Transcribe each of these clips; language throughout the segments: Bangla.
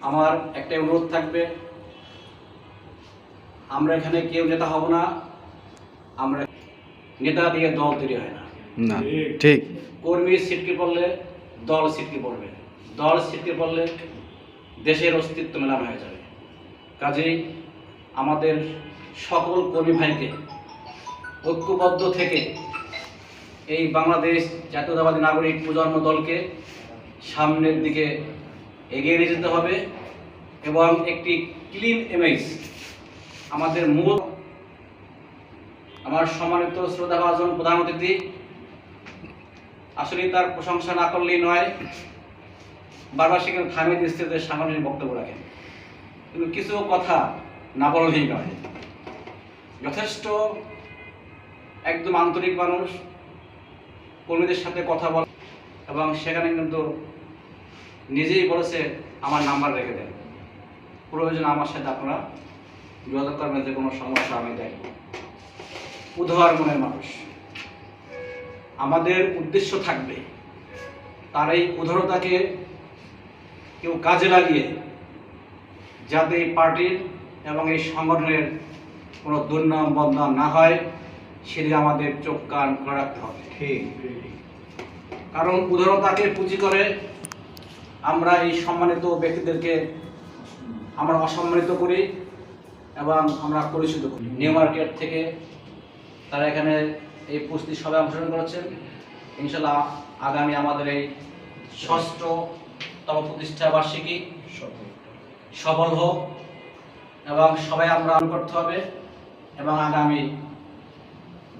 আমার একটা অনুরোধ থাকবে, আমরা এখানে কেউ নেতা হব না। আমরা নেতা দিয়ে দল তৈরি হয় না। না, ঠিক। কর্মী ছিটকে পড়লে দল ছিটকে পড়বে, দল ছিটকে পড়লে দেশের অস্তিত্ব মেলানো হয়ে যাবে। কাজেই আমাদের সকল কর্মী ভাইকে ঐক্যবদ্ধ থেকে এই বাংলাদেশ জাতীয়তাবাদী নাগরিক প্রজন্ম দলকে সামনের দিকে এগিয়ে নিয়ে যেতে হবে এবং একটি ক্লিন ইমেজ আমাদের মূল। আমার সম্মানিত শ্রদ্ধাভাজন প্রধান অতিথি, আসলে তার প্রশংসা না করলেই নয়, বারবার সেখানে থামিয়ে দিচ্ছে যে সাংগঠনিক বক্তব্য রাখেন, কিন্তু কিছু কথা না বললেই নয়। যথেষ্ট একদম আন্তরিক মানুষ, কর্মীদের সাথে কথা বল এবং সেখানে কিন্তু নিজেই বলেছে আমার নাম্বার রেখে দেন, প্রয়োজন আমার সাথে আপনারা যোগাযোগ করবেন, যে কোনো সমস্যা আমি দেখব। উদার মনের মানুষ। আমাদের উদ্দেশ্য থাকবে তার এই উদারতাকে কেউ কাজে লাগিয়ে যাতে এই পার্টির এবং এই সংগঠনের কোনো দুর্নাম বদনাম না হয়, সেদিকে আমাদের চোখ কান খোলা রাখতে হবে। ঠিক, কারণ উদারতাকে পুঁজি করে আমরা এই সম্মানিত ব্যক্তিদেরকে আমরা অসম্মানিত করি এবং আমরা পরিচিত করি। নিউ মার্কেট থেকে তারা এখানে এই প্রস্তুতি সভায় অংশগ্রহণ করেছেন। ইনশাল্লাহ আগামী আমাদের এই ৬ষ্ঠতম প্রতিষ্ঠা বার্ষিকী সফল হোক এবং সবাই আমরা করতে হবে এবং আগামী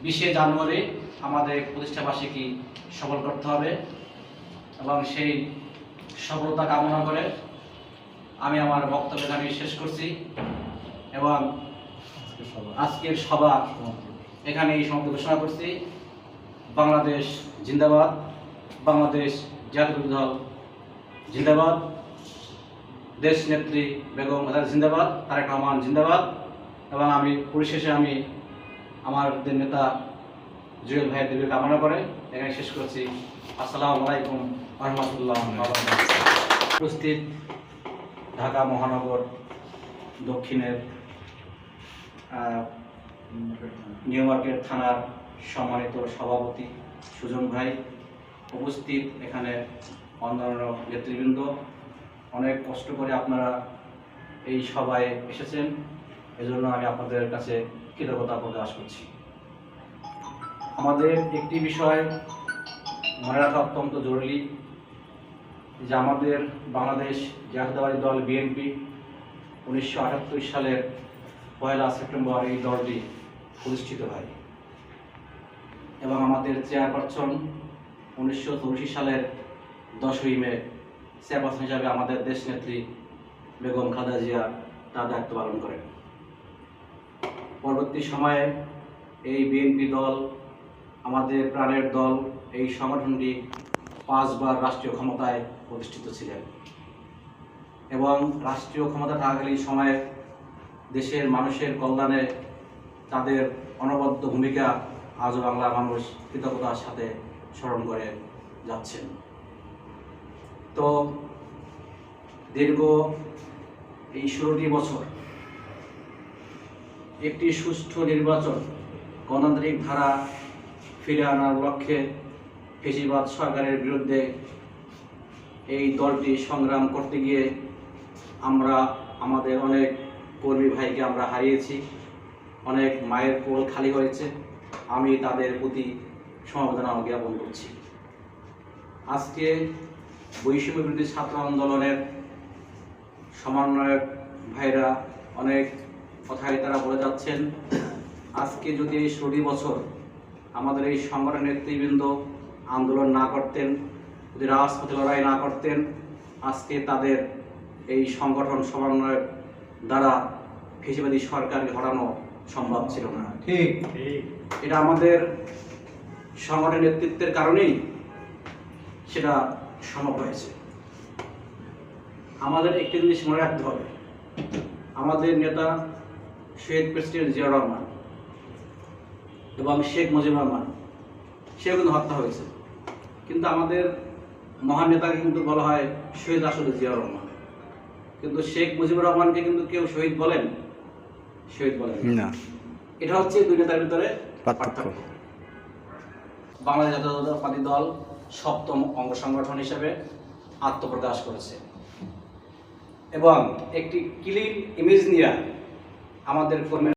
20শে জানুয়ারি আমাদের প্রতিষ্ঠা বার্ষিকী সফল করতে হবে এবং সেই সফলতা কামনা করে আমি আমার বক্তব্য এখানে শেষ করছি এবং আজকের সভা এখানে এই সমাপ্তি ঘোষণা করছি। বাংলাদেশ জিন্দাবাদ, বাংলাদেশ জাতীয় দল জিন্দাবাদ, দেশ নেত্রী বেগম খালেদা জিন্দাবাদ, তারেক রহমান জিন্দাবাদ। এবং আমি পরিশেষে আমি আমাদের নেতা জুয়েল ভাইয়ের দিকে কামনা করে এখানে শেষ করছি। আসসালামু আলাইকুম ওয়া রাহমাতুল্লাহি ওয়া বারাকাতুহু। উপস্থিত ঢাকা মহানগর দক্ষিণের নিউ মার্কেট থানার সম্মানিত সভাপতি সুজন ভাই, উপস্থিত এখানে অন্যান্য নেতৃবৃন্দ, অনেক কষ্ট করে আপনারা এই সভায় এসেছেন, এজন্য আমি আপনাদের কাছে কৃতজ্ঞতা প্রকাশ করছি। আমাদের একটি বিষয় মনে রাখা অত্যন্ত জরুরি যে আমাদের বাংলাদেশ জাতীয়তাবাদী দল বিএনপি 1978 সালের 1 সেপ্টেম্বর এই দলটি প্রতিষ্ঠিত হয় এবং আমাদের চেয়ারপারসন 1984 সালের 10ই মে চেয়ারপারসন হিসাবে আমাদের দেশ নেত্রী বেগম খালেদা জিয়া তার দায়িত্ব পালন করেন। পরবর্তী সময়ে এই বিএনপি দল আমাদের প্রাণের দল, এই সংগঠনটি 5 বার রাষ্ট্রীয় ক্ষমতায় প্রতিষ্ঠিত ছিলেন এবং রাষ্ট্রীয় ক্ষমতা থাকাকালীন সময়ে দেশের মানুষের কল্যাণে তাদের অনবদ্য ভূমিকা আজও বাংলার মানুষ কৃতজ্ঞতার সাথে স্মরণ করে যাচ্ছেন। তো দীর্ঘ এই 16টি বছর একটি সুষ্ঠু নির্বাচন গণতান্ত্রিক ধারা ফিরে আনার লক্ষ্যে ফ্যাসিবাদ সরকারের বিরুদ্ধে এই দলটি সংগ্রাম করতে গিয়ে আমরা আমাদের অনেক কর্মী ভাইকে আমরা হারিয়েছি, অনেক মায়ের কোল খালি হয়েছে। আমি তাদের প্রতি সমবেদনা জ্ঞাপন করছি। আজকে বৈষম্য বিরোধী ছাত্র আন্দোলনের সমন্বয়ক ভাইরা অনেক কথাই তারা বলে যাচ্ছেন। আজকে যদি এই 16 বছর আমাদের এই সংগঠনের নেতৃবৃন্দ আন্দোলন না করতেন, যদি রাজপথে লড়াই না করতেন, আজকে তাদের এই সংগঠন সমন্বয়ের দ্বারা ফ্যাসিবাদী সরকারকে হটানো সম্ভব ছিল না। ঠিক, এটা আমাদের সংগঠনের নেতৃত্বের কারণেই সেটা সম্ভব হয়েছে। আমাদের একটি জিনিস মনে রাখতে হবে, আমাদের নেতা শহীদ প্রেসিডেন্ট জিয়াউর রহমান এবং শেখ মুজিবুর রহমান, সেও কিন্তু হত্যা হয়েছে, কিন্তু আমাদের মহান নেতাকে কিন্তু বলা হয় শহীদ আসলে জিয়াউর রহমান। কিন্তু শেখ মুজিবুর রহমানকে কিন্তু কেউ শহীদ বলেন না। এটা হচ্ছে দুই নেতার ভিতরে পার্থক্য। বাংলাদেশ জাতীয়তাবাদী দল 7ম অঙ্গ সংগঠন হিসেবে আত্মপ্রকাশ করেছে এবং একটি ক্লিন ইমেজ নিয়ে আমাদের কর্মী